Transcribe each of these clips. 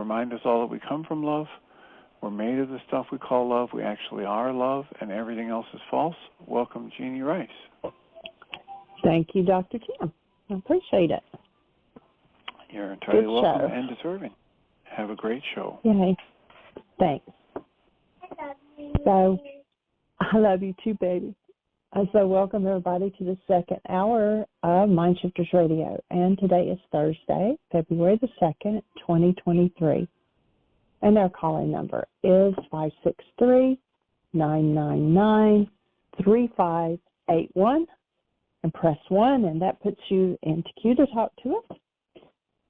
remind us all that we come from love. We're made of the stuff we call love. We actually are love, and everything else is false. Welcome, Jeanie Ryce. Thank you, Dr. Kim. I appreciate it. You're entirely Good welcome show. and deserving. Have a great show. Yay. Thanks. So, I love you too, baby. So welcome everybody to the second hour of Mind Shifters Radio. And today is Thursday, February the 2nd, 2023. And our calling number is 563-999-3581. And press 1, and that puts you into queue to talk to us.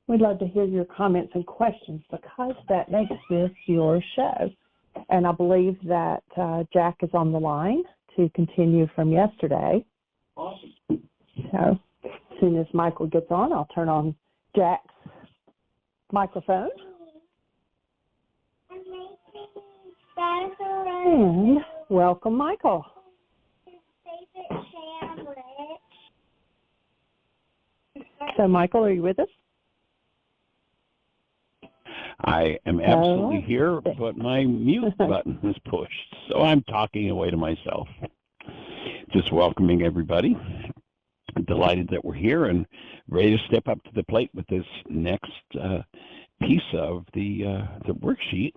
We'd love to hear your comments and questions because that makes this your show. And I believe that Jack is on the line to continue from yesterday. Awesome. So as soon as Michael gets on, I'll turn on Jack's microphone. And welcome, Michael. So, Michael, are you with us? I am absolutely here, but my mute button is pushed, so I'm talking away to myself. Just welcoming everybody. Delighted that we're here and ready to step up to the plate with this next piece of the worksheet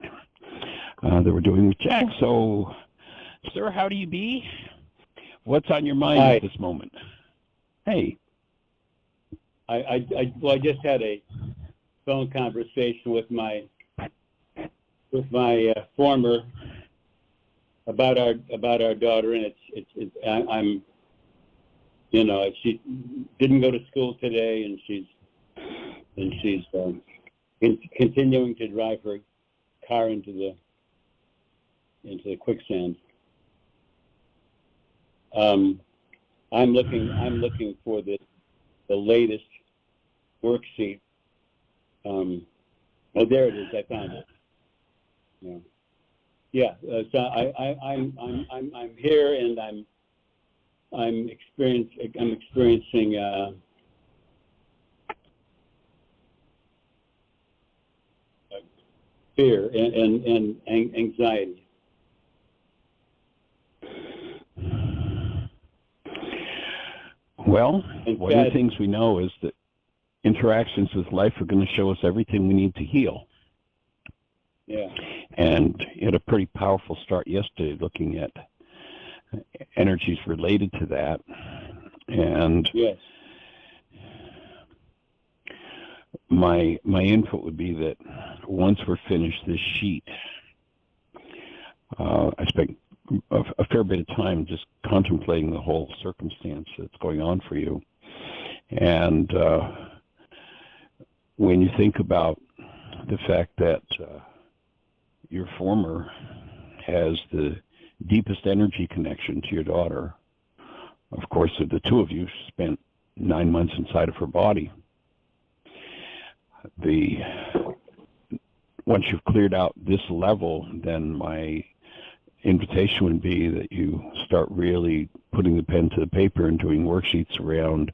that we're doing with Jack. So, sir, how do you be? What's on your mind at this moment? Hey. I just had a phone conversation with my former about our daughter, and I'm she didn't go to school today, and she's continuing to drive her car into the quicksand. I'm looking for the latest worksheet. Oh, there it is. I found it. Yeah. So I'm here, and I'm experiencing fear and anxiety. Well, one of the things we know is that interactions with life are going to show us everything we need to heal. Yeah. And you had a pretty powerful start yesterday looking at energies related to that. And yes. My input would be that once we're finished this sheet, I spent a fair bit of time just contemplating the whole circumstance that's going on for you. And when you think about the fact that your former has the deepest energy connection to your daughter, of course, the two of you spent 9 months inside of her body. Once you've cleared out this level, then my invitation would be that you start really putting the pen to the paper and doing worksheets around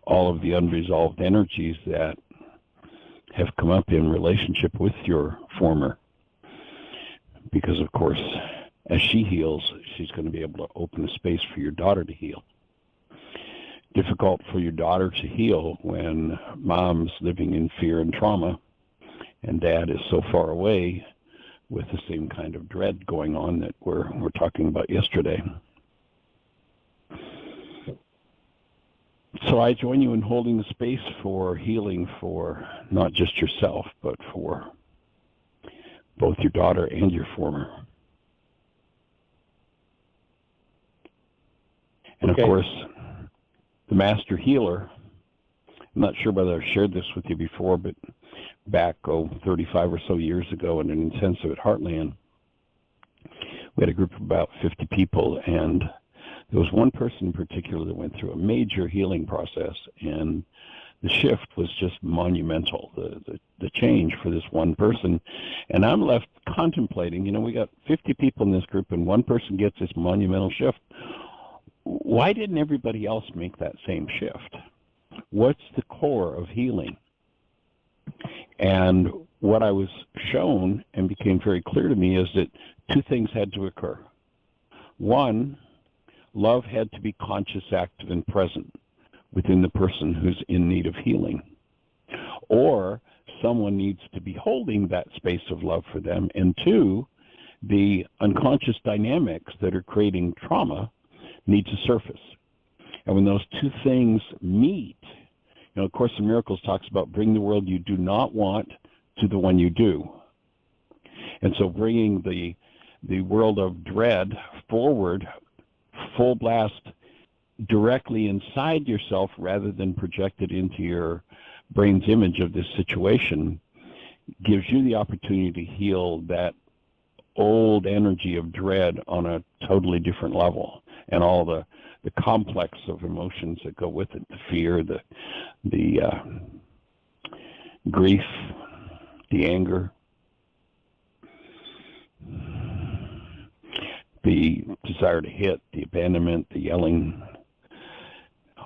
all of the unresolved energies that have come up in relationship with your former. Because, of course, as she heals, she's going to be able to open a space for your daughter to heal. Difficult for your daughter to heal when mom's living in fear and trauma and dad is so far away with the same kind of dread going on that we're talking about yesterday. So I join you in holding the space for healing for not just yourself, but for both your daughter and your former. And of course, the master healer, I'm not sure whether I've shared this with you before, but back 35 or so years ago in an intensive at Heartland, we had a group of about 50 people, and there was one person in particular that went through a major healing process, and the shift was just monumental, the change for this one person. And I'm left contemplating, we got 50 people in this group, and one person gets this monumental shift. Why didn't everybody else make that same shift? What's the core of healing? And what I was shown and became very clear to me is that two things had to occur. One, love had to be conscious, active, and present within the person who's in need of healing. Or someone needs to be holding that space of love for them. And two, the unconscious dynamics that are creating trauma need to surface. And when those two things meet, A Course in Miracles talks about bring the world you do not want to the one you do. And so bringing the world of dread forward, full blast, directly inside yourself rather than projected into your brain's image of this situation gives you the opportunity to heal that old energy of dread on a totally different level, and all the complex of emotions that go with it, the fear, the grief, the anger, the desire to hit, the abandonment, the yelling.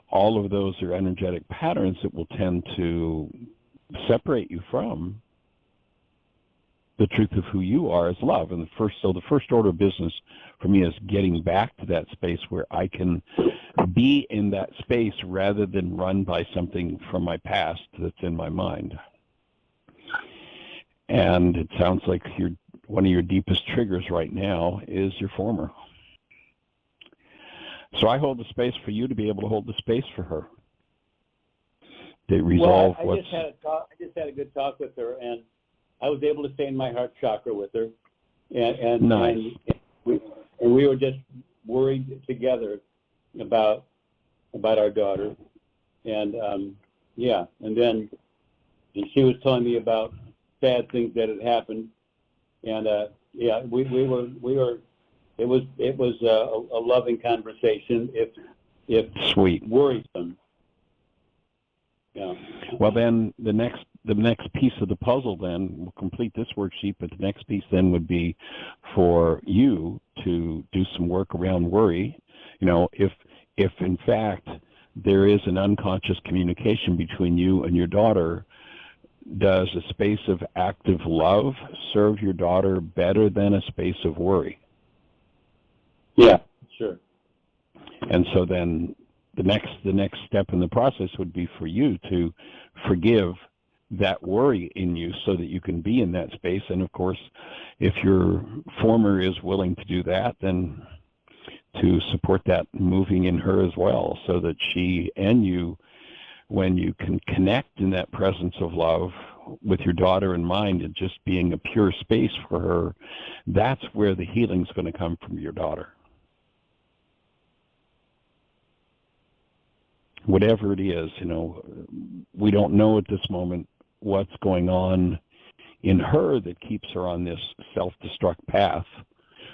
All of those are energetic patterns that will tend to separate you from the truth of who you are as love. And the first order of business for me is getting back to that space where I can be in that space rather than run by something from my past that's in my mind. And it sounds like one of your deepest triggers right now is your former. So I hold the space for you to be able to hold the space for her. They resolve I just had a good talk with her, and I was able to stay in my heart chakra with her, and nice. and we were just worried together about our daughter, and and then she was telling me about sad things that had happened, and we were. It was a loving conversation, if sweet, worrisome. Yeah. Well, then the next piece of the puzzle then will complete this worksheet, but the next piece then would be for you to do some work around worry. If in fact there is an unconscious communication between you and your daughter, does a space of active love serve your daughter better than a space of worry? Yeah, sure. And so then the next step in the process would be for you to forgive that worry in you so that you can be in that space. And of course, if your former is willing to do that, then to support that moving in her as well, so that she and you, when you can connect in that presence of love with your daughter in mind and just being a pure space for her, that's where the healing's going to come from your daughter. Whatever it is, we don't know at this moment what's going on in her that keeps her on this self-destruct path.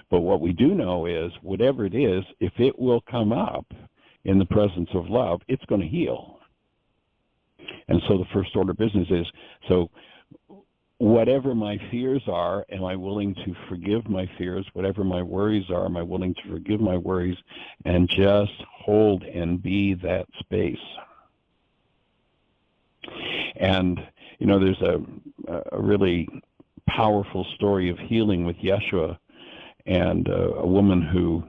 But what we do know is, whatever it is, if it will come up in the presence of love, it's going to heal. And so the first order of business is, so whatever my fears are, am I willing to forgive my fears? Whatever my worries are, am I willing to forgive my worries and just hold and be that space? And, there's a really powerful story of healing with Yeshua and a woman who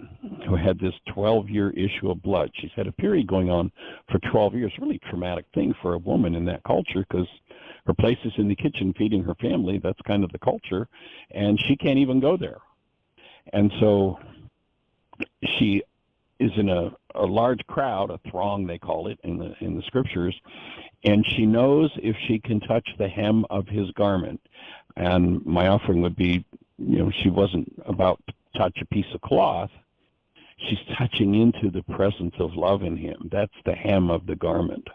had this 12-year issue of blood. She's had a period going on for 12 years, really traumatic thing for a woman in that culture, because her place is in the kitchen feeding her family. That's kind of the culture, and she can't even go there. And so she is in a large crowd, a throng they call it in the scriptures, and she knows if she can touch the hem of his garment. And my offering would be, she wasn't about to touch a piece of cloth. She's touching into the presence of love in him. That's the hem of the garment.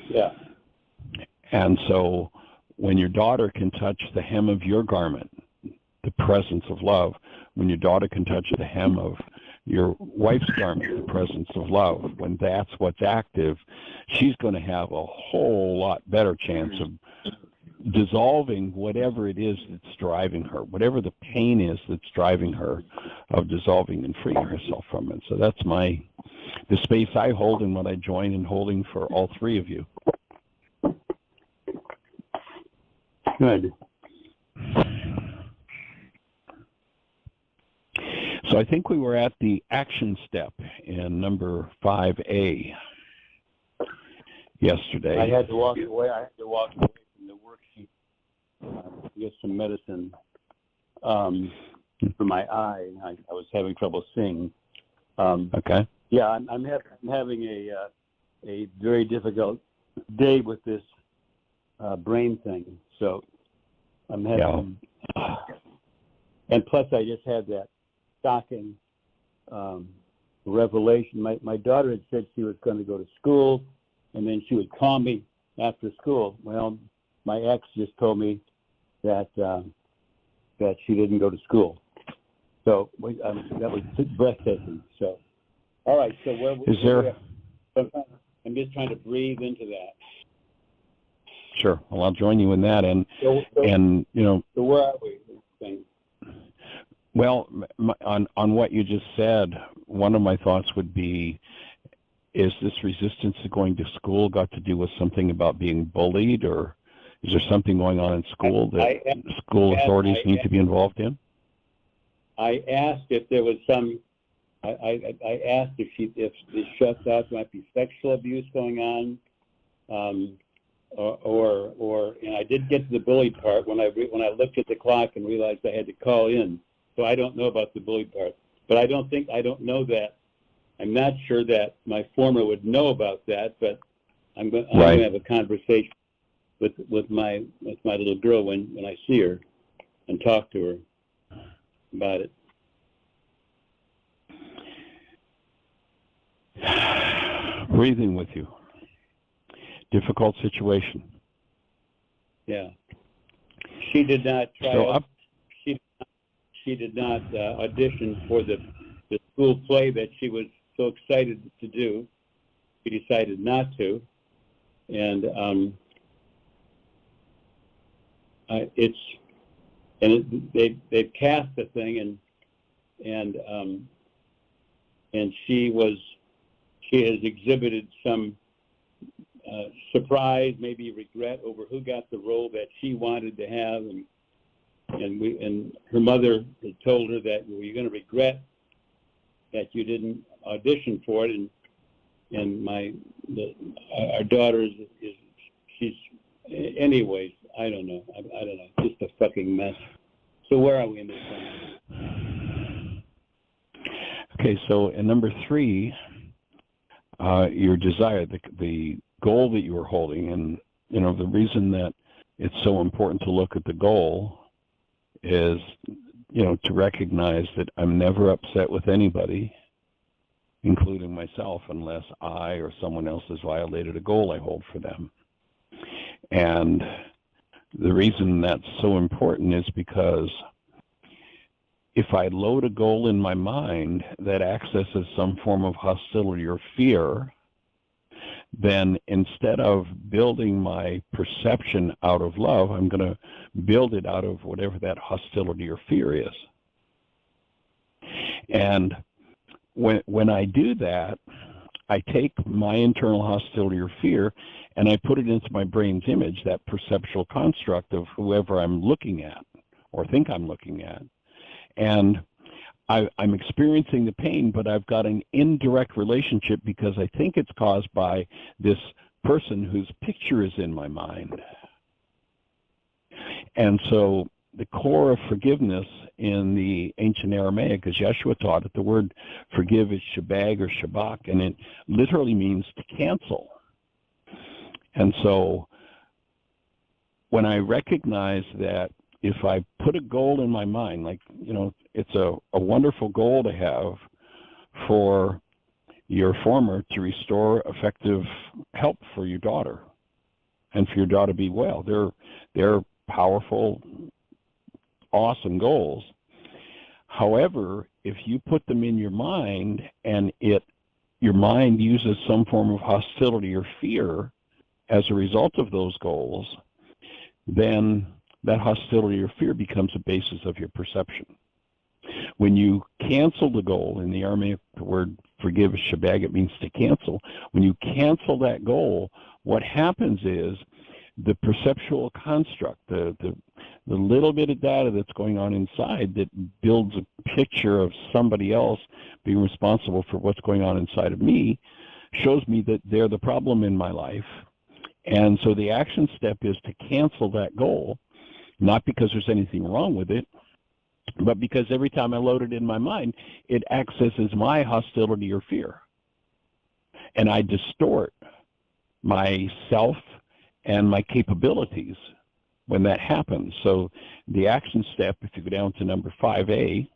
Yeah. And so when your daughter can touch the hem of your garment, the presence of love, when your daughter can touch the hem of your wife's garment, the presence of love, when that's what's active, she's going to have a whole lot better chance of dissolving whatever it is that's driving her, whatever the pain is that's driving her, of dissolving and freeing herself from it. So that's the space I hold and what I join in holding for all three of you. Good. So I think we were at the action step in number 5A yesterday. I had to walk away. From the worksheet to get some medicine for my eye. I was having trouble seeing. Okay. Yeah, I'm having a very difficult day with this brain thing. So I'm having, and plus I just had that shocking revelation. My daughter had said she was going to go to school, and then she would call me after school. Well, my ex just told me that she didn't go to school. So that was breathtaking. So, all right. So is there? I'm just trying to breathe into that. Sure. Well, I'll join you in that. And you know. So where are we? Well, on what you just said, one of my thoughts would be, is this resistance to going to school got to do with something about being bullied, or is there something going on in school that school authorities need to be involved in? I asked if there was some. I asked if the thoughts might be sexual abuse going on, or and I did get to the bullied part when I looked at the clock and realized I had to call in. So I don't know about the bullied part, but I don't know that. I'm not sure that my former would know about that, but I'm going to have a conversation with my little girl when I see her and talk to her about it. Breathing with you. Difficult situation. Yeah. She did not try so she did not audition for the school play that she was so excited to do. She decided not to. And they've cast the thing and she has exhibited some surprise, maybe regret over who got the role that she wanted to have, and her mother had told her that you're going to regret that you didn't audition for it, and our daughter she's anyways, I don't know, just a fucking mess. So where are we in this thing? Okay, so in number 3, your desire, the goal that you were holding, and you know the reason that it's so important to look at the goal is, you know, to recognize that I'm never upset with anybody, including myself, unless I or someone else has violated a goal I hold for them. And the reason that's so important is because if I load a goal in my mind that accesses some form of hostility or fear, then instead of building my perception out of love, I'm going to build it out of whatever that hostility or fear is. And when I do that, I take my internal hostility or fear and I put it into my brain's image, that perceptual construct of whoever I'm looking at or think I'm looking at. And I'm experiencing the pain, but I've got an indirect relationship because I think it's caused by this person whose picture is in my mind. And so the core of forgiveness in the ancient Aramaic, as Yeshua taught it, the word forgive is shabag or shabak, and it literally means to cancel. And so when I recognize that if I put a goal in my mind, like, you know, it's a wonderful goal to have for your former to restore effective help for your daughter and for your daughter to be well. They're powerful, awesome goals. However, if you put them in your mind and your mind uses some form of hostility or fear as a result of those goals, then that hostility or fear becomes a basis of your perception. When you cancel the goal, in the Aramaic, the word forgive is shabag, it means to cancel. When you cancel that goal, what happens is the perceptual construct, the little bit of data that's going on inside that builds a picture of somebody else being responsible for what's going on inside of me, shows me that they're the problem in my life. And so the action step is to cancel that goal, not because there's anything wrong with it, but because every time I load it in my mind, it accesses my hostility or fear. And I distort myself and my capabilities when that happens. So the action step, if you go down to number 5A,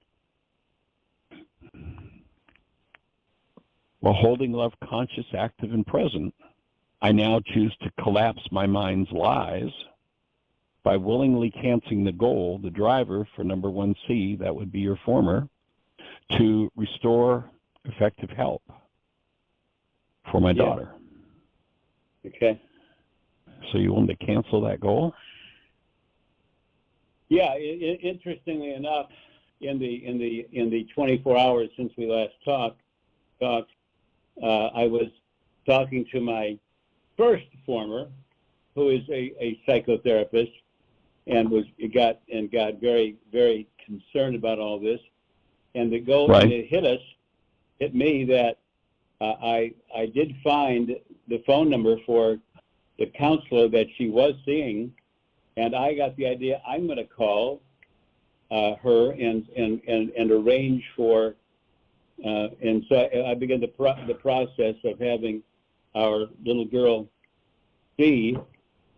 while holding love conscious, active, and present, I now choose to collapse my mind's lies by willingly canceling the goal, the driver for number 1C, that would be your former, to restore effective help for my daughter. Okay. So you want to cancel that goal? Yeah. Interestingly enough, in the 24 hours since we last talked, I was talking to my first former, who is a psychotherapist, and got very, very concerned about all this. And the goal, right. And it hit me that I did find the phone number for the counselor that she was seeing, and I got the idea I'm going to call her and arrange for, and so I began the process of having our little girl see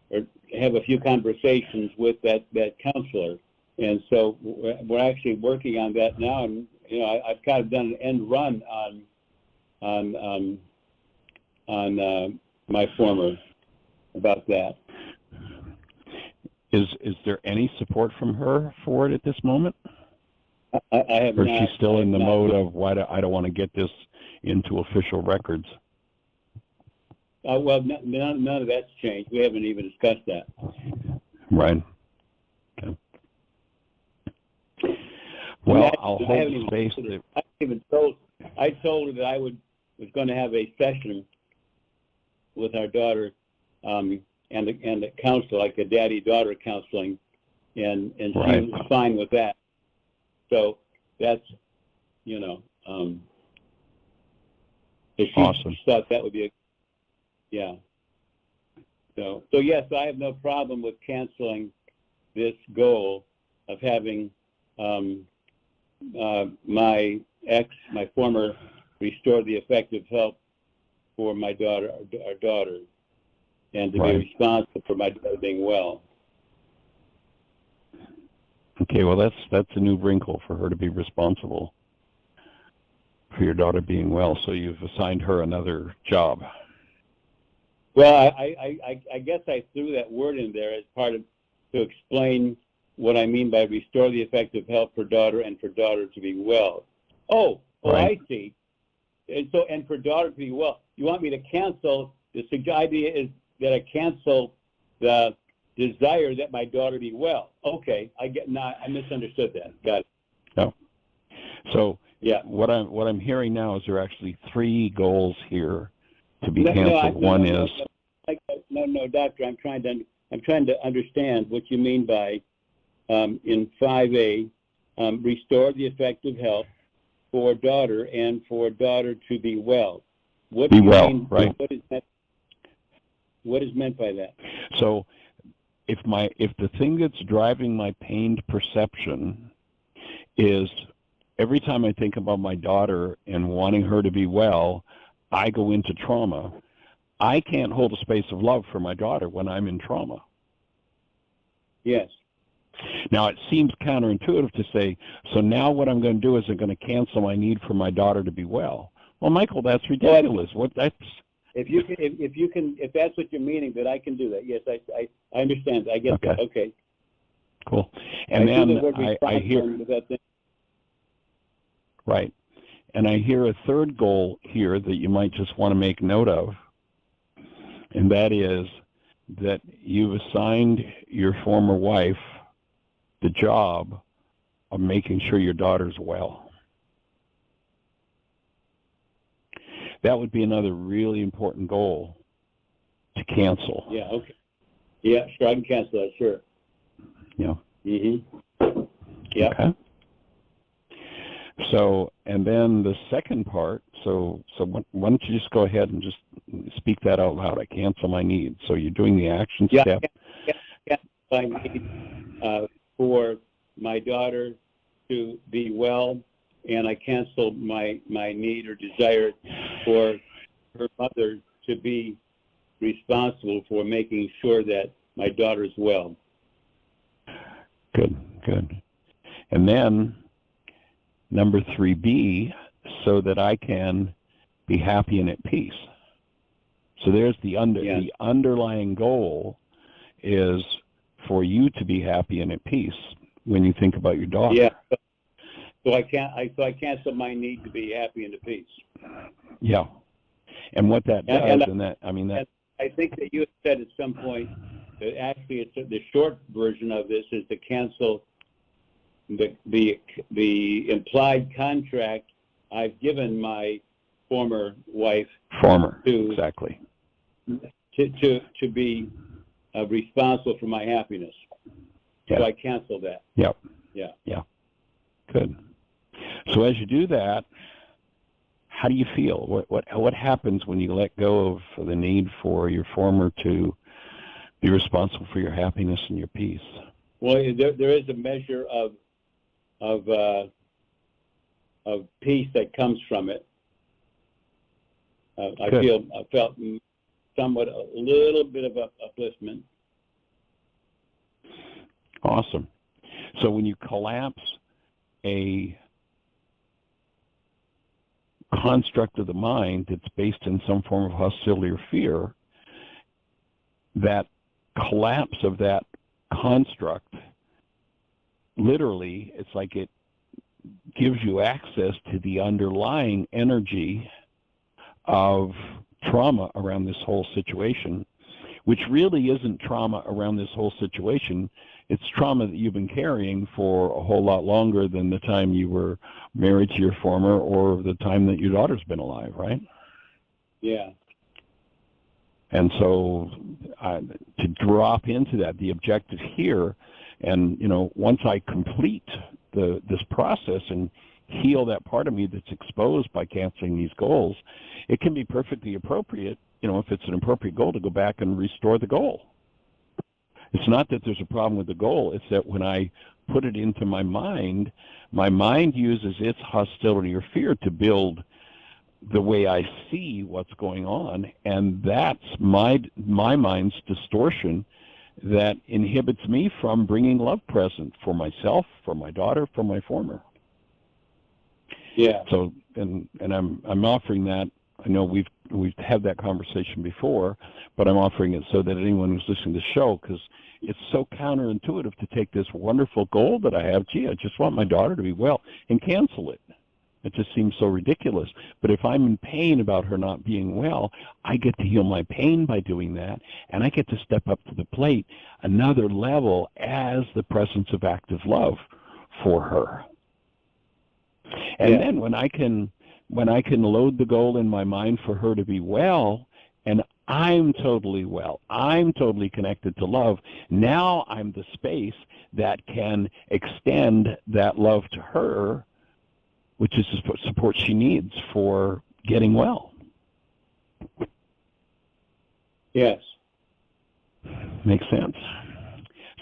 or have a few conversations with that counselor, and so we're actually working on that now. And I've kind of done an end run on my former about that. Is there any support from her for it at this moment? I have or not. Or is she still in the mode of I don't want to get this into official records? Well, none of that's changed. We haven't even discussed that. Right. Okay. Well, I'll hold space. I told her that I was going to have a session with our daughter, and the counselor, like a daddy-daughter counseling, and she was fine with that. So that's, if she awesome. thought that would be yeah. So yes, I have no problem with canceling this goal of having my former, restore the effective help for my daughter, our daughter, and to be responsible for my daughter being well. Okay, well that's a new wrinkle for her to be responsible for your daughter being well. So you've assigned her another job. Well, I guess I threw that word in there as part of to explain what I mean by restore the effective help for daughter and for daughter to be well. I see. And for daughter to be well, you want me to cancel the idea is that I cancel the desire that my daughter be well. Okay, I misunderstood that. Got it. No. So yeah, what I'm hearing now is there are actually 3 goals here to be canceled. One is no, doctor. I'm trying to understand what you mean by in 5A, restore the effective health for daughter and for daughter to be well. What do you mean? Right. What is meant by that? So if the thing that's driving my pained perception is every time I think about my daughter and wanting her to be well, I go into trauma. I can't hold a space of love for my daughter when I'm in trauma. Yes. Now, it seems counterintuitive to say, so now what I'm going to do is I'm going to cancel my need for my daughter to be well. Well, Michael, that's ridiculous. If that's what you're meaning, that I can do that. Yes, I understand. I get that. Okay. Cool. And then I hear that thing. Right. And I hear a third goal here that you might just want to make note of, and that is that you've assigned your former wife the job of making sure your daughter's well. That would be another really important goal to cancel. Yeah, okay. Yeah, sure, I can cancel that, sure. Yeah. Mm-hmm. Yeah. Okay. So, and then the second part, so why don't you just go ahead and just speak that out loud? I cancel my need. So you're doing the action step. Yeah, I need for my daughter to be well, and I cancel my need or desire for her mother to be responsible for making sure that my daughter's well. Good, good. And then number 3B, so that I can be happy and at peace. So there's the underlying goal is for you to be happy and at peace when you think about your daughter. Yeah. So I cancel my need to be happy and at peace. Yeah. And what that does, I think that you said at some point that actually it's the short version of this is to cancel the implied contract I've given my former wife exactly to be responsible for my happiness. Yeah. So I cancel that. Yep. Yeah. Yeah. Good. So as you do that, how do you feel? What happens when you let go of the need for your former to be responsible for your happiness and your peace? Well, there is a measure of peace that comes from it. I felt somewhat a little bit of upliftment. Awesome. So when you collapse a construct of the mind that's based in some form of hostility or fear, that collapse of that construct, literally, it's like it gives you access to the underlying energy of trauma around this whole situation, which really isn't trauma around this whole situation. It's trauma that you've been carrying for a whole lot longer than the time you were married to your former or the time that your daughter's been alive, right? Yeah. And so to drop into that, the objective here, and, once I complete this process and heal that part of me that's exposed by canceling these goals, it can be perfectly appropriate, if it's an appropriate goal, to go back and restore the goal. It's not that there's a problem with the goal. It's that when I put it into my mind uses its hostility or fear to build the way I see what's going on, and that's my mind's distortion that inhibits me from bringing love present for myself, for my daughter, for my former. Yeah. So, and I'm offering that. I know we've had that conversation before, but I'm offering it so that anyone who's listening to the show, because it's so counterintuitive to take this wonderful goal that I have, I just want my daughter to be well, and cancel it. It just seems so ridiculous. But if I'm in pain about her not being well, I get to heal my pain by doing that, and I get to step up to the plate another level as the presence of active love for her. And then when I can load the goal in my mind for her to be well, and I'm totally well, I'm totally connected to love, now I'm the space that can extend that love to her, which is the support she needs for getting well. Yes. Makes sense.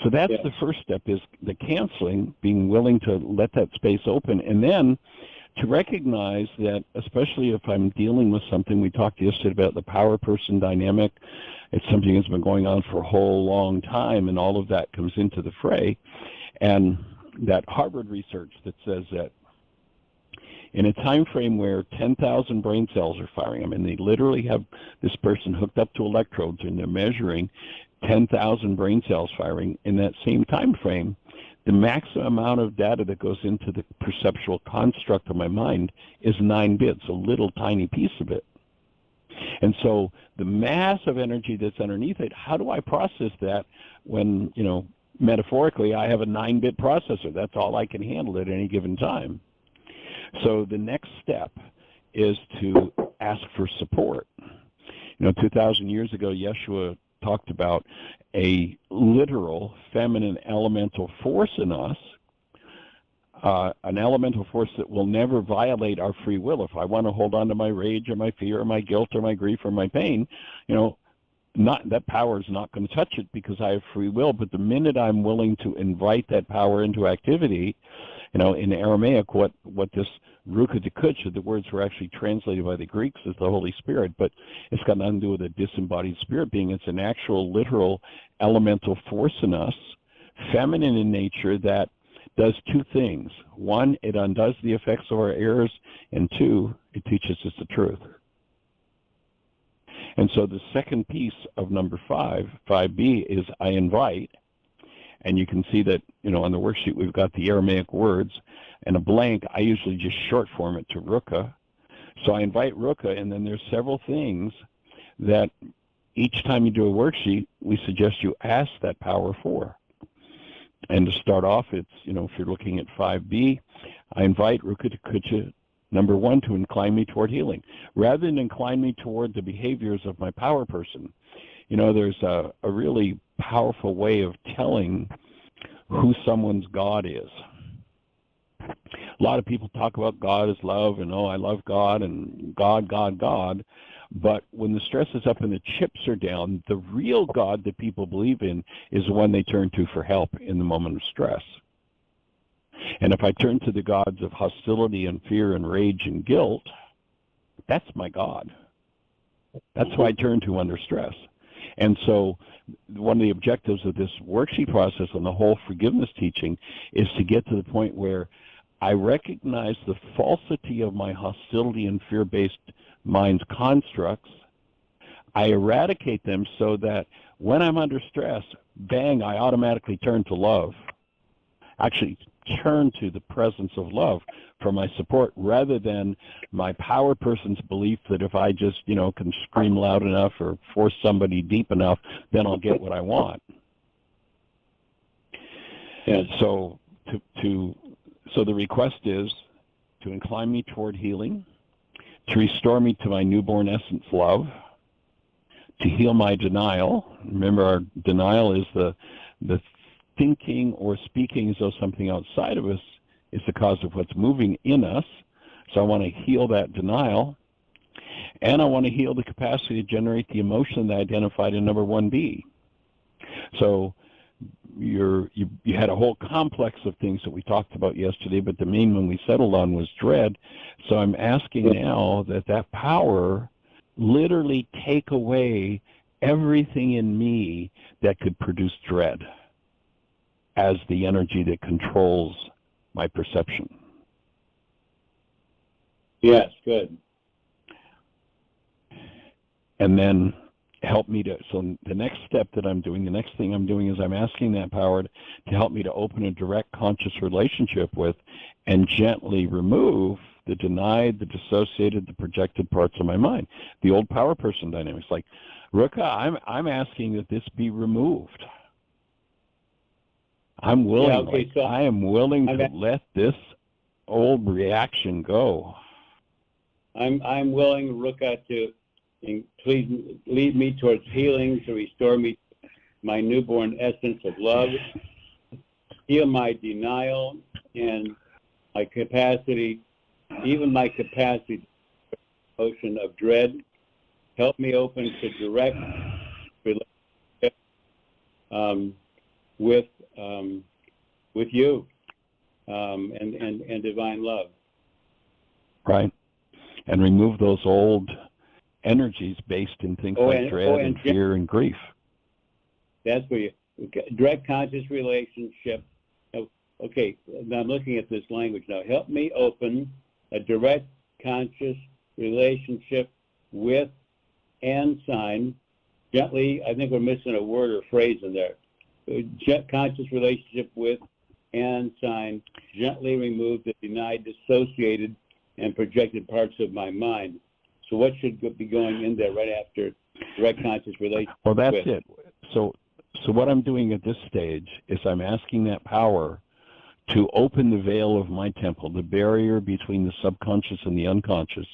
So that's the first step, is the canceling, being willing to let that space open, and then to recognize that, especially if I'm dealing with something, we talked yesterday about the power person dynamic. It's something that's been going on for a whole long time, and all of that comes into the fray. And that Harvard research that says that in a time frame where 10,000 brain cells are firing, they literally have this person hooked up to electrodes, and they're measuring 10,000 brain cells firing in that same time frame, the maximum amount of data that goes into the perceptual construct of my mind is 9 bits, a little tiny piece of it. And so the massive energy that's underneath it, how do I process that when, metaphorically, I have a 9-bit processor? That's all I can handle at any given time. So the next step is to ask for support. 2,000 years ago, Yeshua talked about a literal feminine elemental force in us, an elemental force that will never violate our free will. If I want to hold on to my rage or my fear or my guilt or my grief or my pain, not that power is not going to touch it because I have free will. But the minute I'm willing to invite that power into activity, in Aramaic, what this Ruka Dekucha, the words were actually translated by the Greeks as the Holy Spirit, but it's got nothing to do with a disembodied spirit being. It's an actual, literal, elemental force in us, feminine in nature, that does two things. One, it undoes the effects of our errors, and two, it teaches us the truth. And so the second piece of number 5B, is I invite. And you can see that, on the worksheet, we've got the Aramaic words and a blank. I usually just short form it to Ruka. So I invite Ruka, and then there's several things that each time you do a worksheet, we suggest you ask that power for. And to start off, it's, if you're looking at 5B, I invite Ruka Dekucha, number 1, to incline me toward healing. Rather than incline me toward the behaviors of my power person, there's a really powerful way of telling who someone's God is. A lot of people talk about God as love, and I love God, and God, God, God. But when the stress is up and the chips are down, the real God that people believe in is the one they turn to for help in the moment of stress. And if I turn to the gods of hostility and fear and rage and guilt, that's my God. That's who I turn to under stress. And so one of the objectives of this worksheet process and the whole forgiveness teaching is to get to the point where I recognize the falsity of my hostility and fear-based mind's constructs. I eradicate them so that when I'm under stress, bang, I automatically turn to love. Actually, turn to the presence of love for my support, rather than my power person's belief that if I just, can scream loud enough or force somebody deep enough, then I'll get what I want. And so so the request is to incline me toward healing, to restore me to my newborn essence love, to heal my denial. Remember, our denial is the thinking or speaking as though something outside of us is the cause of what's moving in us. So I want to heal that denial, and I want to heal the capacity to generate the emotion that I identified in number 1B. So you had a whole complex of things that we talked about yesterday, but the main one we settled on was dread. So I'm asking now that power literally take away everything in me that could produce dread as the energy that controls my perception. Yes, good. And then help me so the next step that I'm doing, the next thing I'm doing is I'm asking that power to help me to open a direct conscious relationship with and gently remove the denied, the dissociated, the projected parts of my mind, the old power person dynamics. Like, Ruka, I'm asking that this be removed. I'm willing, I am willing to let this old reaction go. I'm willing, Ruka, to please lead me towards healing, to restore me my newborn essence of love, heal my denial and my capacity, even my capacity, emotion of dread. Help me open to direct relationship with you and divine love. Right. And remove those old energies based in things like dread and fear and grief. That's where you direct conscious relationship. Okay, now I'm looking at this language now. Help me open a direct conscious relationship with and sign gently. I think we're missing a word or phrase in there. Conscious relationship with and sign gently remove the denied, dissociated, and projected parts of my mind. So what should be going in there right after direct conscious relationship? Well, that's it. So what I'm doing at this stage is I'm asking that power to open the veil of my temple, the barrier between the subconscious and the unconscious,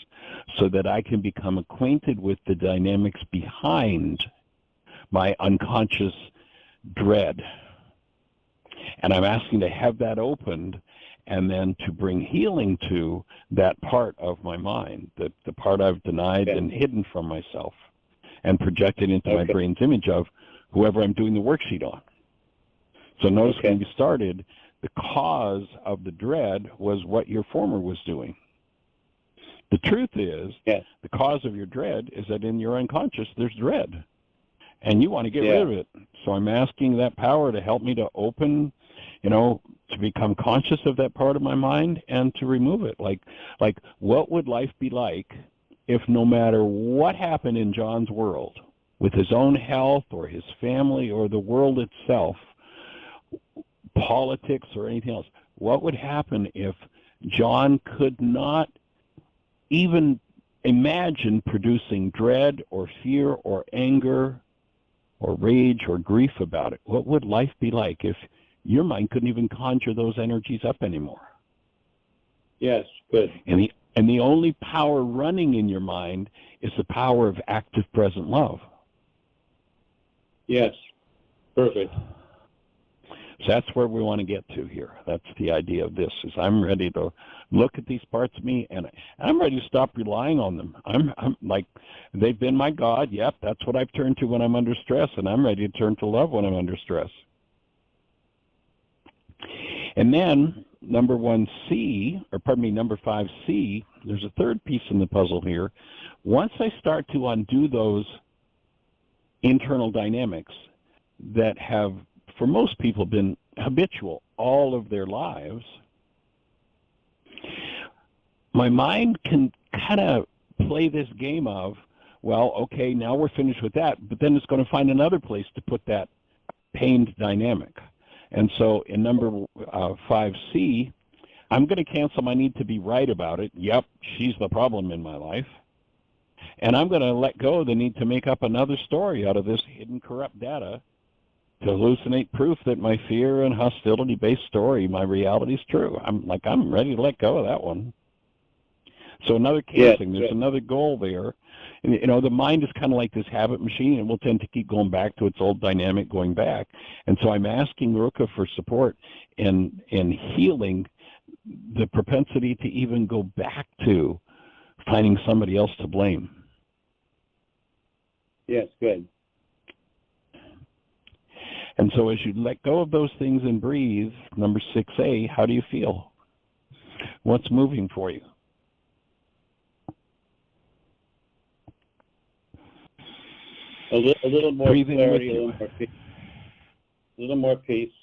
so that I can become acquainted with the dynamics behind my unconscious dread. And I'm asking to have that opened and then to bring healing to that part of my mind, the part I've denied and hidden from myself, and projected into my brain's image of whoever I'm doing the worksheet on. So notice when you started, the cause of the dread was what your former was doing. The truth is, the cause of your dread is that in your unconscious there's dread, and you want to get rid of it. So I'm asking that power to help me to open, to become conscious of that part of my mind and to remove it. Like what would life be like if no matter what happened in John's world, with his own health or his family or the world itself, politics or anything else, what would happen if John could not even imagine producing dread or fear or anger or rage or grief about it? What would life be like if your mind couldn't even conjure those energies up anymore? Yes, good. And the only power running in your mind is the power of active present love. Yes, perfect. So that's where we want to get to here. That's the idea of this, is I'm ready to look at these parts of me, and I'm ready to stop relying on them. I'm like, they've been my God. Yep, that's what I've turned to when I'm under stress, and I'm ready to turn to love when I'm under stress. And then number 5C, there's a third piece in the puzzle here. Once I start to undo those internal dynamics that have, for most people, been habitual all of their lives, my mind can kind of play this game of, well, okay, now we're finished with that, but then it's going to find another place to put that pained dynamic. And so in number 5C, I'm going to cancel my need to be right about it. Yep, she's the problem in my life. And I'm going to let go of the need to make up another story out of this hidden corrupt data to hallucinate proof that my fear and hostility-based story, my reality, is true. I'm ready to let go of that one. So another canceling, there's another goal there. And, the mind is kind of like this habit machine, and we'll tend to keep going back to its old dynamic going back. And so I'm asking Ruka for support in healing the propensity to even go back to finding somebody else to blame. Yes, good. And so as you let go of those things and breathe, number 6A, how do you feel? What's moving for you? A little more Breathe clarity, in with a little more peace.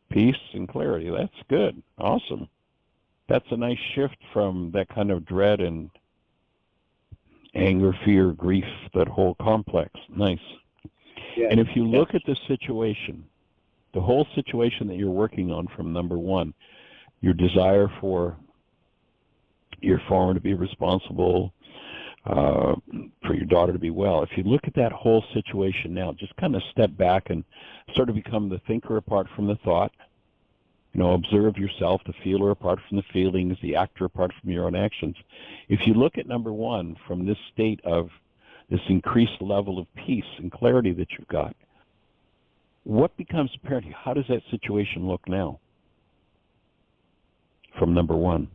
Peace and clarity. That's good. Awesome. That's a nice shift from that kind of dread and anger, fear, grief, that whole complex. Nice. Yes. And if you look at the situation, the whole situation that you're working on from number 1, your desire for your father to be responsible, for your daughter to be well, if you look at that whole situation now, just kind of step back and sort of become the thinker apart from the thought. Observe yourself, the feeler apart from the feelings, the actor apart from your own actions. If you look at number 1 from this state of this increased level of peace and clarity that you've got, what becomes apparent? How does that situation look now from number 1?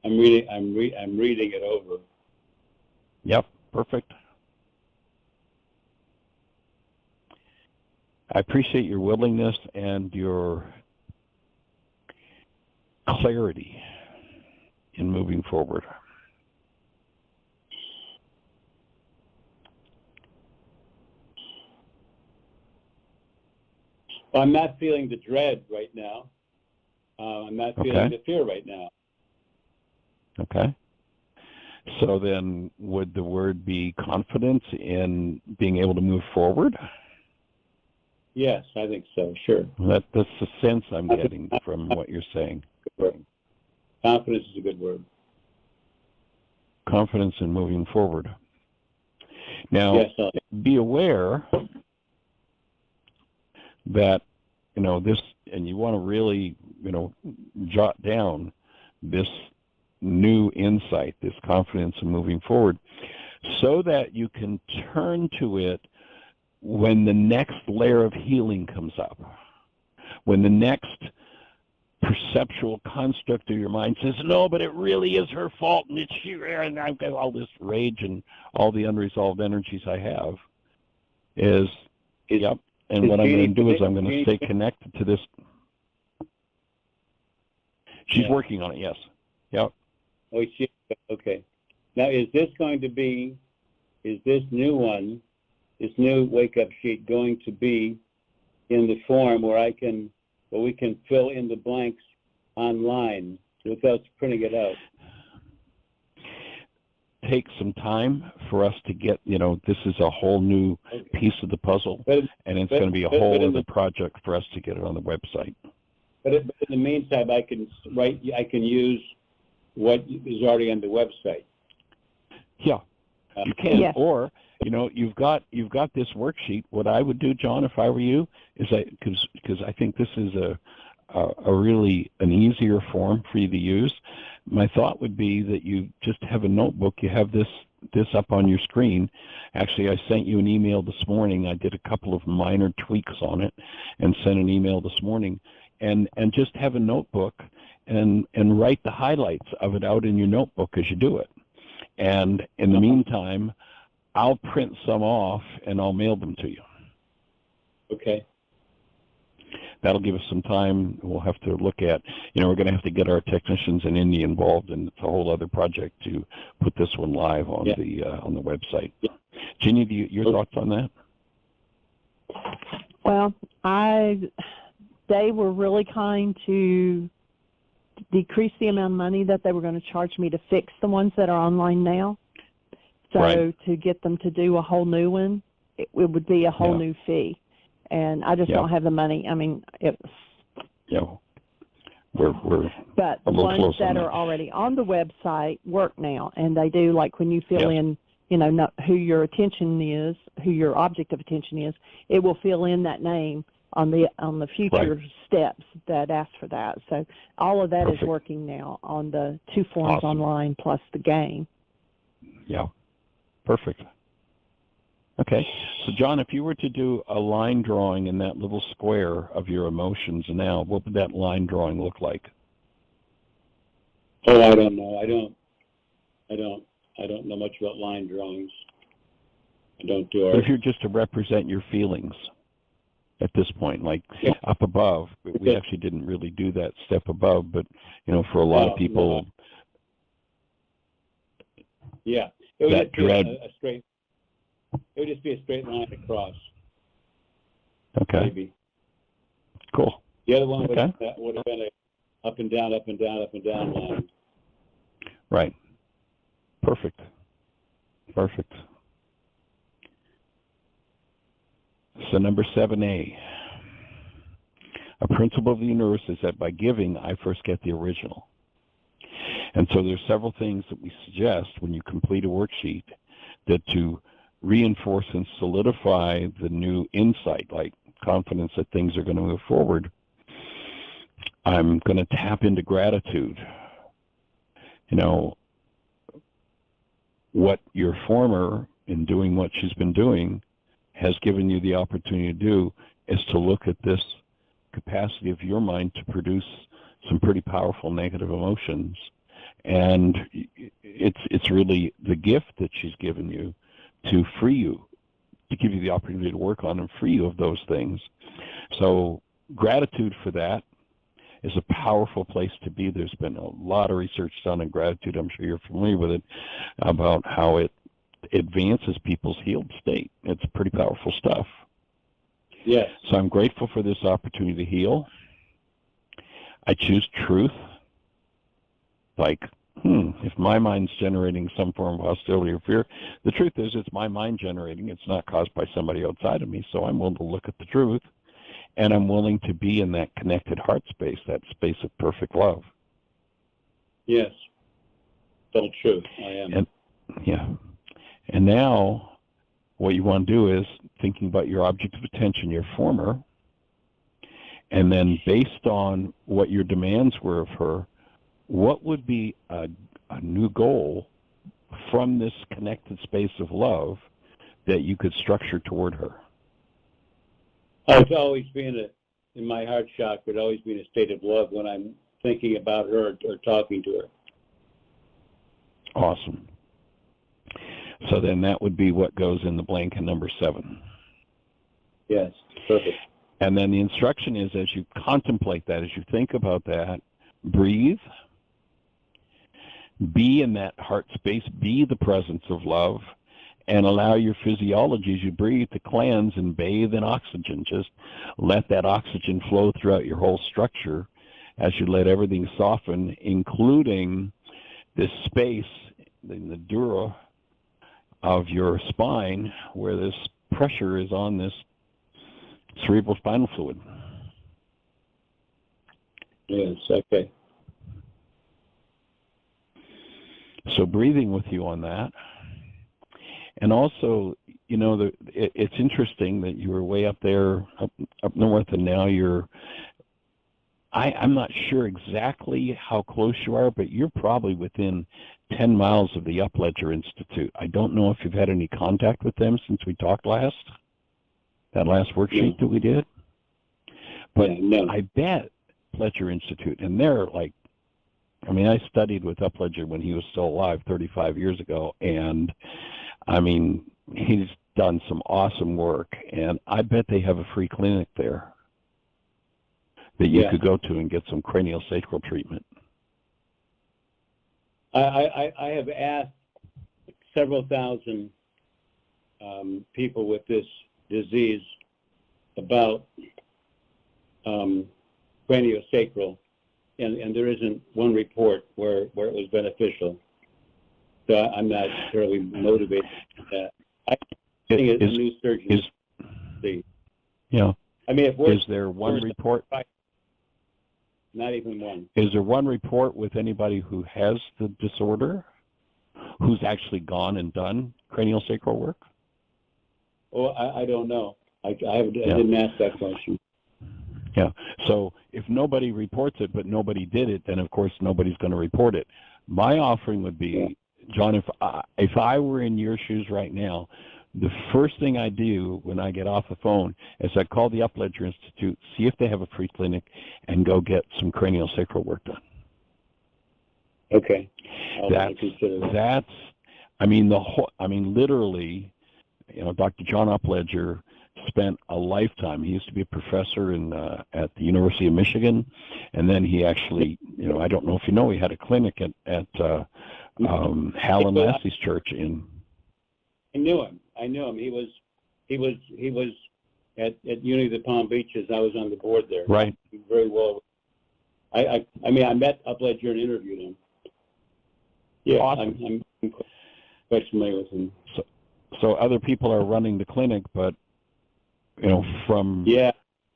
I'm reading it over. Yep, perfect. I appreciate your willingness and your clarity in moving forward. Well, I'm not feeling the dread right now. I'm not feeling the fear right now. Okay. So then would the word be confidence in being able to move forward? Yes, I think so, sure. That's the sense I'm getting from what you're saying. Confidence is a good word. Confidence in moving forward. Now, yes, be aware that, this and you want to really, jot down this new insight, this confidence in moving forward, so that you can turn to it when the next layer of healing comes up, when the next perceptual construct of your mind says, no, but it really is her fault, and it's she, and I've got all this rage and all the unresolved energies I have, yep. And what I'm going to do is I'm going to stay connected to this. She's working on it, yes. Yep. Oh, okay. Now, is this new one, this new wake-up sheet, going to be in the form where we can fill in the blanks online without printing it out? Take some time for us to get, this is a whole new piece of the puzzle, and it's going to be a whole other project for us to get it on the website. But in the meantime, I can use what is already on the website. Yeah, you can. Yes. Or, you've got this worksheet. What I would do, John, if I were you, is because I think this is a really an easier form for you to use. My thought would be that you just have a notebook. You have this up on your screen. Actually, I sent you an email this morning. I did a couple of minor tweaks on it and sent an email this morning. And just have a notebook and write the highlights of it out in your notebook as you do it. And in the meantime, I'll print some off and I'll mail them to you. Okay. That'll give us some time. We'll have to look at, we're going to have to get our technicians in India involved, and it's a whole other project to put this one live on the website. Yeah. Jeanie, your thoughts on that? Well, they were really kind to decrease the amount of money that they were going to charge me to fix the ones that are online now. So to get them to do a whole new one, it would be a whole new fee. And I just don't have the money. I mean, it was... Yeah. We're but the ones that are already on the website work now, and they do, like when you fill in, who your attention is, who your object of attention is, it will fill in that name on the future steps that ask for that. So all of that is working now on the two forms online plus the game. Yeah. Perfect. Okay. So, John, if you were to do a line drawing in that little square of your emotions now, what would that line drawing look like? Oh, I don't know. I don't know much about line drawings. I don't do art. But if you're just to represent your feelings at this point, like up above, we actually didn't really do that step above, but, for a lot of people... No. Yeah. It would just be it would just be a straight line across. Okay. Maybe. Cool. The other one would have been a up and down, up and down, up and down line. Right. Perfect. Perfect. So number 7A. A principle of the universe is that by giving, I first get the original. And so there's several things that we suggest when you complete a worksheet that to reinforce and solidify the new insight, like confidence that things are going to move forward, I'm going to tap into gratitude. What your former, in doing what she's been doing, has given you the opportunity to do is to look at this capacity of your mind to produce some pretty powerful negative emotions. And it's really the gift that she's given you to free you, to give you the opportunity to work on and free you of those things. So gratitude for that is a powerful place to be. There's been a lot of research done on gratitude. I'm sure you're familiar with it, about how it advances people's healed state. It's pretty powerful stuff. Yes. So I'm grateful for this opportunity to heal. I choose truth. Like, if my mind's generating some form of hostility or fear, the truth is it's my mind generating. It's not caused by somebody outside of me, so I'm willing to look at the truth, and I'm willing to be in that connected heart space, that space of perfect love. Yes. Total truth, I am. And now what you want to do is thinking about your object of attention, your former, And then based on what your demands were of her, what would be a new goal from this connected space of love that you could structure toward her? It's always been in my heart chakra, it's always been a state of love when I'm thinking about her or talking to her. Awesome. So then that would be what goes in the blank in number 7. Yes, perfect. And then the instruction is, as you contemplate that, as you think about that, breathe, be in that heart space, be the presence of love, and allow your physiology as you breathe to cleanse and bathe in oxygen. Just let that oxygen flow throughout your whole structure as you let everything soften, including this space in the dura of your spine where this pressure is on this cerebral spinal fluid. Yes, okay. So breathing with you on that. And also, you know, it's interesting that you were way up there, up north, and now you're, I'm not sure exactly how close you are, but you're probably within 10 miles of the Upledger Institute. I don't know if you've had any contact with them since we talked last, that last worksheet that we did. But no. I bet Upledger Institute, and they're like, I mean, I studied with Upledger when he was still alive 35 years ago, and I mean, he's done some awesome work, and I bet they have a free clinic there that you could go to and get some craniosacral treatment. I have asked several thousand people with this disease about craniosacral, and there isn't one report where it was beneficial. So I'm not terribly motivated for that. I think it's a new surgeon. Yeah. I mean, if we're, is there one report? Not even one. Is there one report with anybody who has the disorder, who's actually gone and done craniosacral work? Oh, I don't know. I didn't ask that question. Yeah. So if nobody reports it, but nobody did it, then of course nobody's going to report it. My offering would be, John, if I were in your shoes right now, the first thing I do when I get off the phone is I call the Upledger Institute, see if they have a free clinic, and go get some craniosacral work done. Okay. That's, I mean, literally, you know, Dr. John Upledger spent a lifetime. He used to be a professor at the University of Michigan, and then he actually, you know, I don't know if you know, he had a clinic at Hal and Lassie's church in. I knew him. He was at Uni of the Palm Beaches. I was on the board there. Right. Very well. I mean, I met Upledger and interviewed him. Yeah, awesome. I'm quite familiar with him. So other people are running the clinic, but you know, from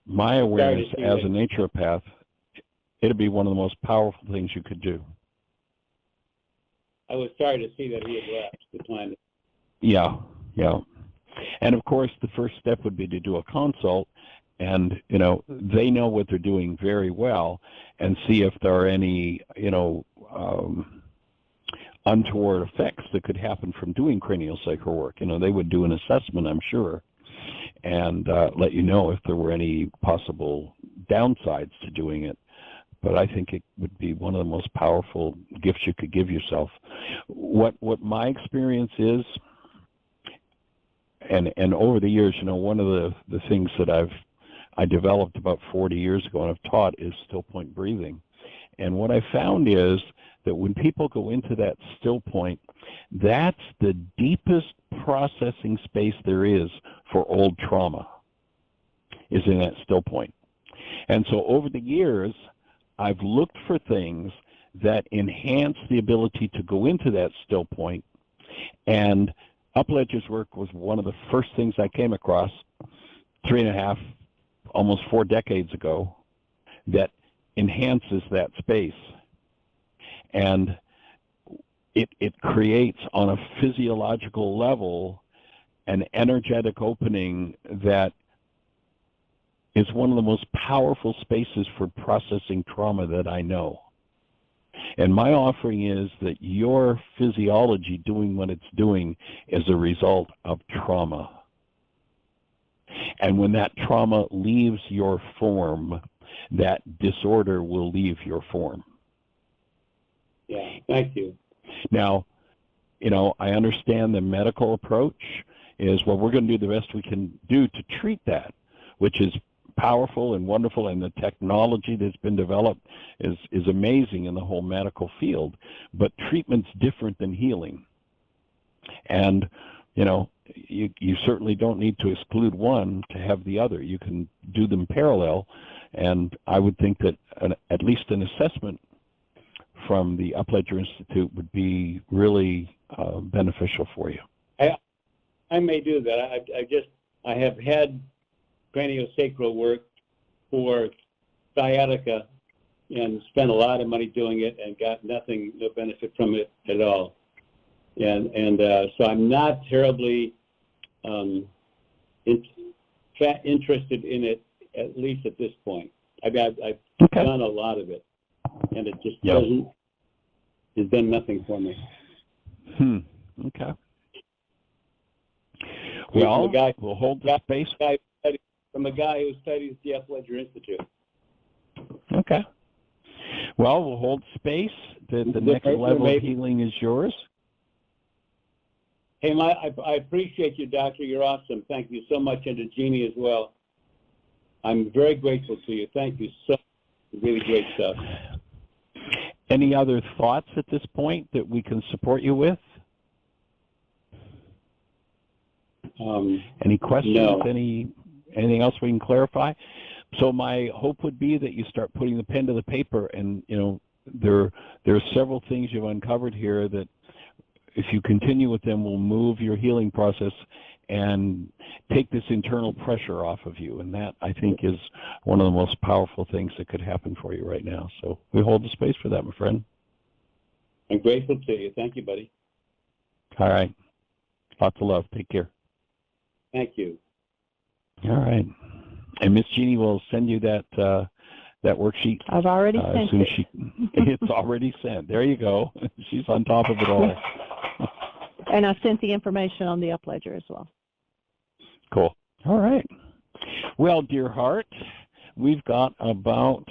my awareness as a naturopath, it'd be one of the most powerful things you could do. I was sorry to see that he had left the planet. Yeah. And of course, the first step would be to do a consult, and you know, they know what they're doing very well, and see if there are any, you know, untoward effects that could happen from doing craniosacral work. You know, they would do an assessment, I'm sure, and let you know if there were any possible downsides to doing it. But I think it would be one of the most powerful gifts you could give yourself. What my experience is, and over the years, you know, one of the things that I developed about 40 years ago and I've taught is still point breathing. And what I found is that when people go into that still point, that's the deepest processing space there is for old trauma, is in that still point. And so over the years, I've looked for things that enhance the ability to go into that still point, and Upledger's work was one of the first things I came across 3.5, almost 4 decades ago, that enhances that space. And it creates on a physiological level an energetic opening that is one of the most powerful spaces for processing trauma that I know. And my offering is that your physiology doing what it's doing is a result of trauma. And when that trauma leaves your form, that disorder will leave your form. Yeah, thank you. Now, I understand the medical approach is, well, we're going to do the best we can do to treat that, which is powerful and wonderful, and the technology that's been developed is amazing in the whole medical field. But treatment's different than healing. And, you certainly don't need to exclude one to have the other. You can do them parallel, and I would think that at least an assessment from the Upledger Institute would be really beneficial for you. I may do that. I have had craniosacral work for sciatica and spent a lot of money doing it and got no benefit from it at all. And so I'm not terribly interested in it, at least at this point. I've done a lot of it, and it just it's done nothing for me. Okay. Well, we'll hold the space. From a guy who studies at the Upledger Institute. Okay. Well, we'll hold space. The next level of healing is yours. Hey, I appreciate you, Doctor. You're awesome. Thank you so much, and to Jeanie as well. I'm very grateful to you. Thank you so much. Really great stuff. Any other thoughts at this point that we can support you with? Any questions? No. Anything else we can clarify? So my hope would be that you start putting the pen to the paper, and there are several things you've uncovered here that, if you continue with them, will move your healing process and take this internal pressure off of you. And that, I think, is one of the most powerful things that could happen for you right now. So we hold the space for that, my friend. I'm grateful to you. Thank you, buddy. All right. Lots of love. Take care. Thank you. All right. And Miss Jeanie will send you that worksheet. I've already sent it. It's already sent. There you go. She's on top of it all. And I sent the information on the Upledger as well. Cool. All right. Well, dear heart, we've got about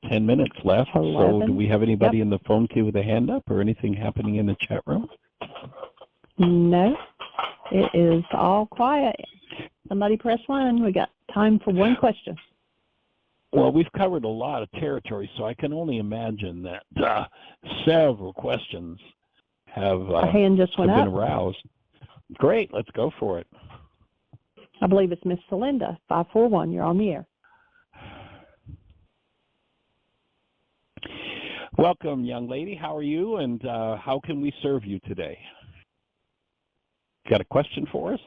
10 minutes left. 11. So do we have anybody in the phone queue with a hand up or anything happening in the chat room? No. It is all quiet. Somebody press 1. We got time for one question. Well, we've covered a lot of territory, so I can only imagine that several questions have A hand just went been up. aroused. Great, let's go for it. I believe it's Miss Celinda, 541. You're on the air. Welcome, young lady. How are you, and how can we serve you today? Got a question for us?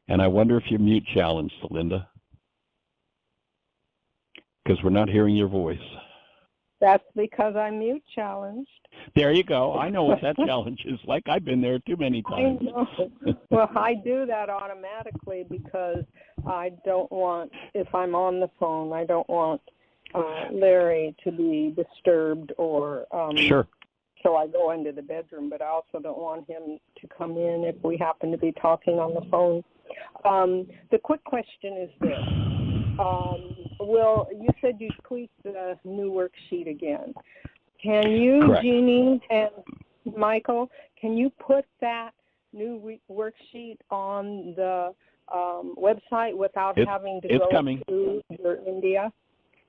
And I wonder if you're mute challenged, Celinda, because we're not hearing your voice. That's because I'm mute challenged. There you go. I know what that challenge is like. I've been there too many times. I know. Well, I do that automatically because I don't want, if I'm on the phone, I don't want Larry to be disturbed or Sure. So I go into the bedroom, but I also don't want him to come in if we happen to be talking on the phone. The quick question is this. Will, you said you tweaked the new worksheet again. Can you, Correct. Jeanie and Michael, can you put that new worksheet on the website without having to go to your India?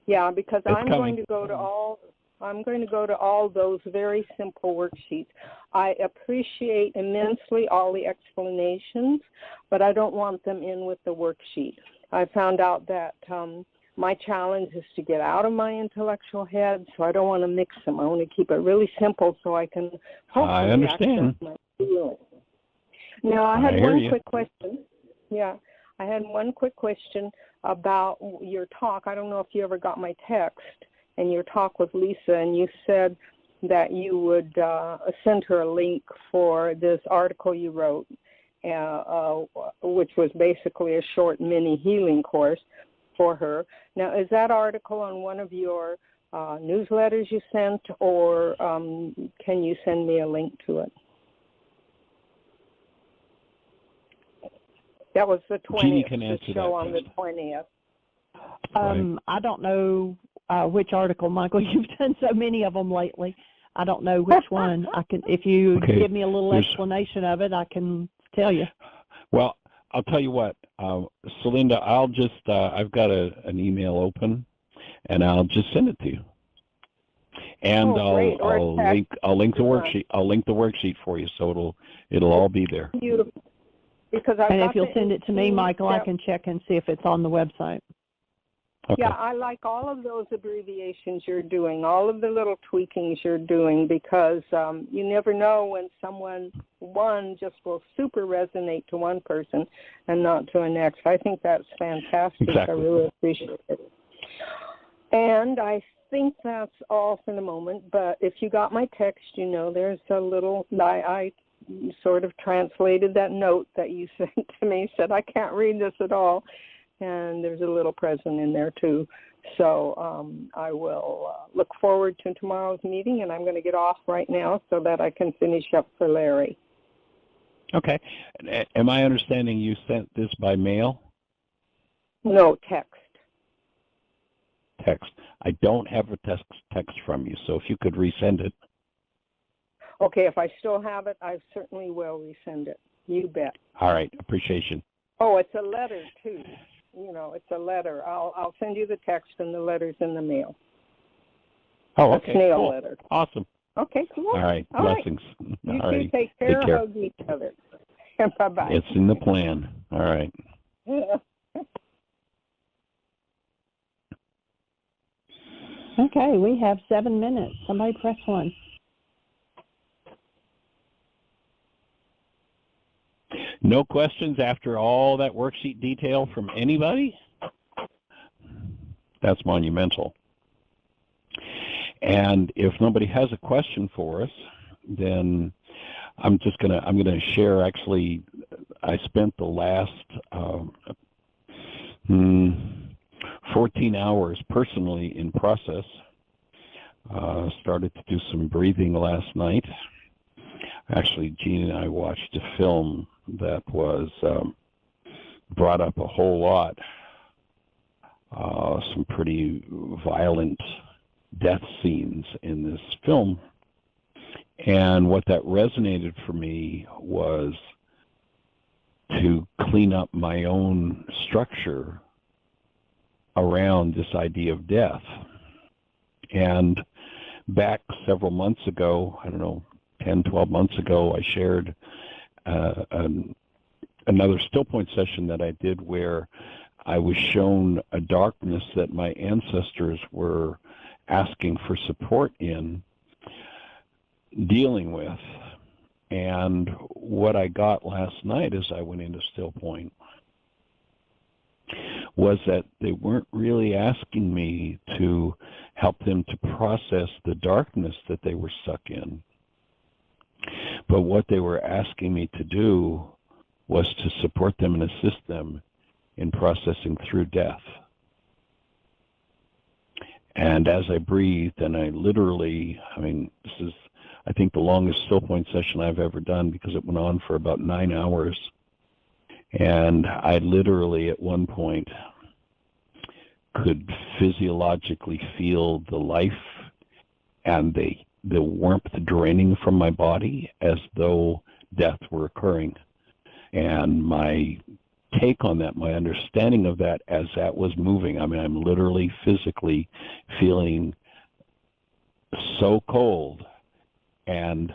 Yeah, because I'm going to go to all those very simple worksheets. I appreciate immensely all the explanations, but I don't want them in with the worksheet. I found out that my challenge is to get out of my intellectual head, so I don't want to mix them. I want to keep it really simple so I can hopefully access my feelings. Now, I had one quick question. Yeah, I had one quick question about your talk. I don't know if you ever got my text and your talk with Lisa, and you said that you would send her a link for this article you wrote. which was basically a short mini healing course for her. Now, is that article on one of your newsletters you sent, or can you send me a link to it? That was the 20th. Jeanie can answer the show that, on the 20th. Right. I don't know which article, Michael. You've done so many of them lately. I don't know which one. I can, if you give me a little explanation of it, I can tell you. Well, I'll tell you what, Celinda, I'll just, I've got an email open, and I'll just send it to you. And I'll link the worksheet. I'll link the worksheet for you, so it'll all be there. Beautiful. Because and if you'll send it to me, Michael, I can check and see if it's on the website. Okay. Yeah, I like all of those abbreviations you're doing, all of the little tweakings you're doing, because you never know when one just will super resonate to one person and not to a next. I think that's fantastic. Exactly. I really appreciate it. And I think that's all for the moment, but if you got my text, you know there's a little, I sort of translated that note that you sent to me, said I can't read this at all, and there's a little present in there too. So I will look forward to tomorrow's meeting, and I'm going to get off right now so that I can finish up for Larry. Okay. Am I understanding you sent this by mail? No, text. Text. I don't have a text from you, so if you could resend it. Okay, if I still have it, I certainly will resend it. You bet. All right, appreciation. Oh, it's a letter too. You know, it's a letter. I'll send you the text, and the letter's in the mail. Oh, okay, a snail cool. letter. Awesome. Okay, cool. All right, blessings. You All two right. take care. Take care. Hug each other. Bye-bye. It's in the plan. All right. Okay, we have 7 minutes. Somebody press 1. No questions after all that worksheet detail from anybody? That's monumental. And if nobody has a question for us, then I'm gonna share. Actually, I spent the last 14 hours personally in process. Started to do some breathing last night. Actually, Jeanie and I watched a film that was brought up a whole lot. Some pretty violent death scenes in this film. And what that resonated for me was to clean up my own structure around this idea of death. And back several months ago, I don't know, 10, 12 months ago, I shared another still point session that I did where I was shown a darkness that my ancestors were asking for support in dealing with. And what I got last night as I went into still point was that they weren't really asking me to help them to process the darkness that they were stuck in. But what they were asking me to do was to support them and assist them in processing through death. And as I breathed, and I literally, this is, I think, the longest still point session I've ever done because it went on for about 9 hours. And I literally, at one point, could physiologically feel the life and the warmth draining from my body as though death were occurring. And my take on that, my understanding of that as that was moving, I'm literally physically feeling so cold and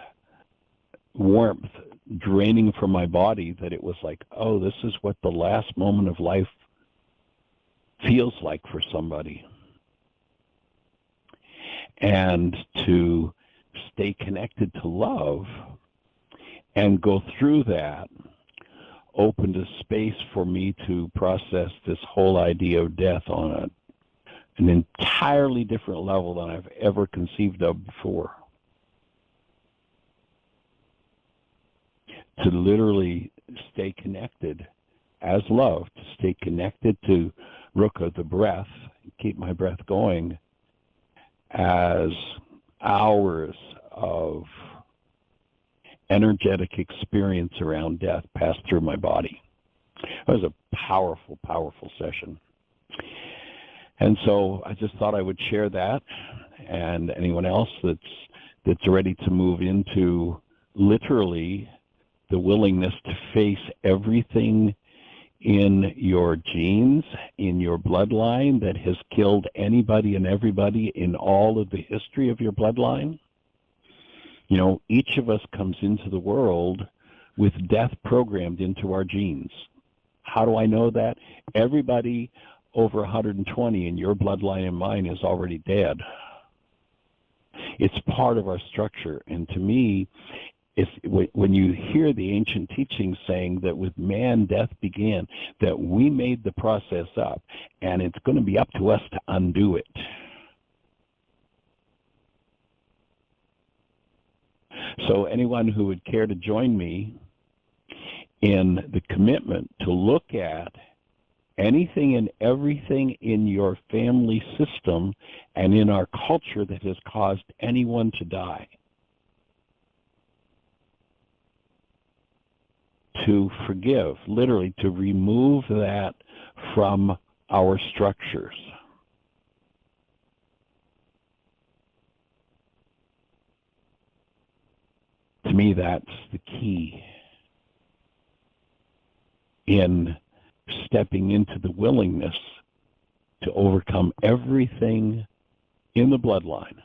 warmth draining from my body that it was like, oh, this is what the last moment of life feels like for somebody. And to stay connected to love and go through that opened a space for me to process this whole idea of death on an entirely different level than I've ever conceived of before. To literally stay connected as love, to stay connected to Ruka, the breath, keep my breath going, as hours of energetic experience around death passed through my body. It was a powerful, powerful session. And so I just thought I would share that, and anyone else that's ready to move into literally the willingness to face everything in your genes, in your bloodline that has killed anybody and everybody in all of the history of your bloodline. You know, each of us comes into the world with death programmed into our genes. How do I know that? Everybody over 120 in your bloodline and mine is already dead. It's part of our structure. And to me, when you hear the ancient teachings saying that with man death began, that we made the process up, and it's going to be up to us to undo it. So anyone who would care to join me in the commitment to look at anything and everything in your family system and in our culture that has caused anyone to die, to forgive, literally to remove that from our structures. To me, that's the key in stepping into the willingness to overcome everything in the bloodline.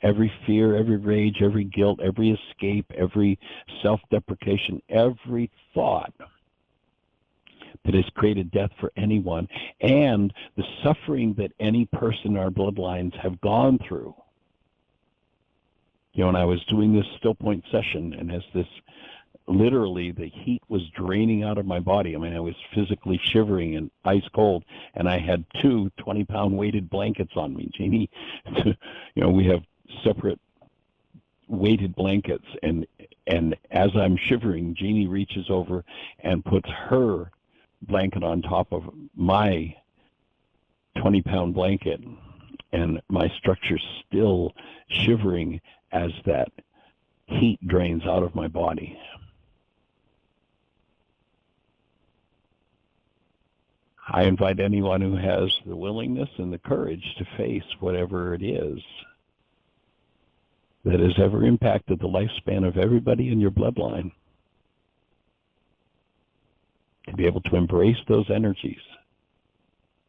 Every fear, every rage, every guilt, every escape, every self-deprecation, every thought that has created death for anyone, and the suffering that any person in our bloodlines have gone through. You know, when I was doing this still point session, and as this, literally the heat was draining out of my body. I mean, I was physically shivering and ice cold, and I had 2 20-pound weighted blankets on me, Jeanie. You know, we have separate weighted blankets, and as I'm shivering, Jeanie reaches over and puts her blanket on top of my 20-pound blanket, and my structure's still shivering as that heat drains out of my body. I invite anyone who has the willingness and the courage to face whatever it is that has ever impacted the lifespan of everybody in your bloodline, to be able to embrace those energies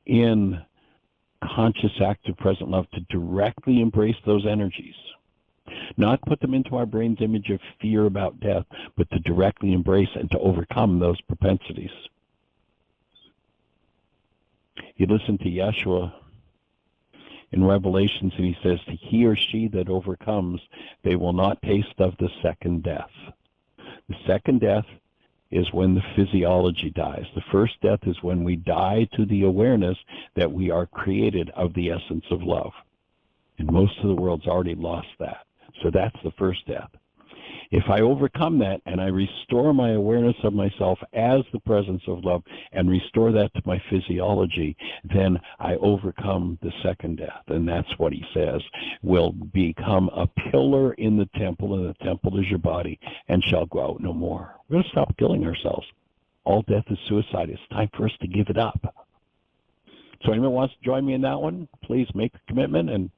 in conscious, active, present love, to directly embrace those energies. Not put them into our brain's image of fear about death, but to directly embrace and to overcome those propensities. You listen to Yeshua in Revelations, and he says, to he or she that overcomes, they will not taste of the second death. The second death is when the physiology dies. The first death is when we die to the awareness that we are created of the essence of love. And most of the world's already lost that. So that's the first death. If I overcome that and I restore my awareness of myself as the presence of love and restore that to my physiology, then I overcome the second death. And that's what he says, will become a pillar in the temple, and the temple is your body, and shall go out no more. We're going to stop killing ourselves. All death is suicide. It's time for us to give it up. So anyone wants to join me in that one, please make the commitment and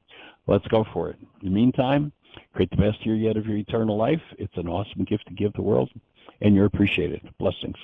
let's go for it. In the meantime, create the best year yet of your eternal life. It's an awesome gift to give the world, and you're appreciated. Blessings.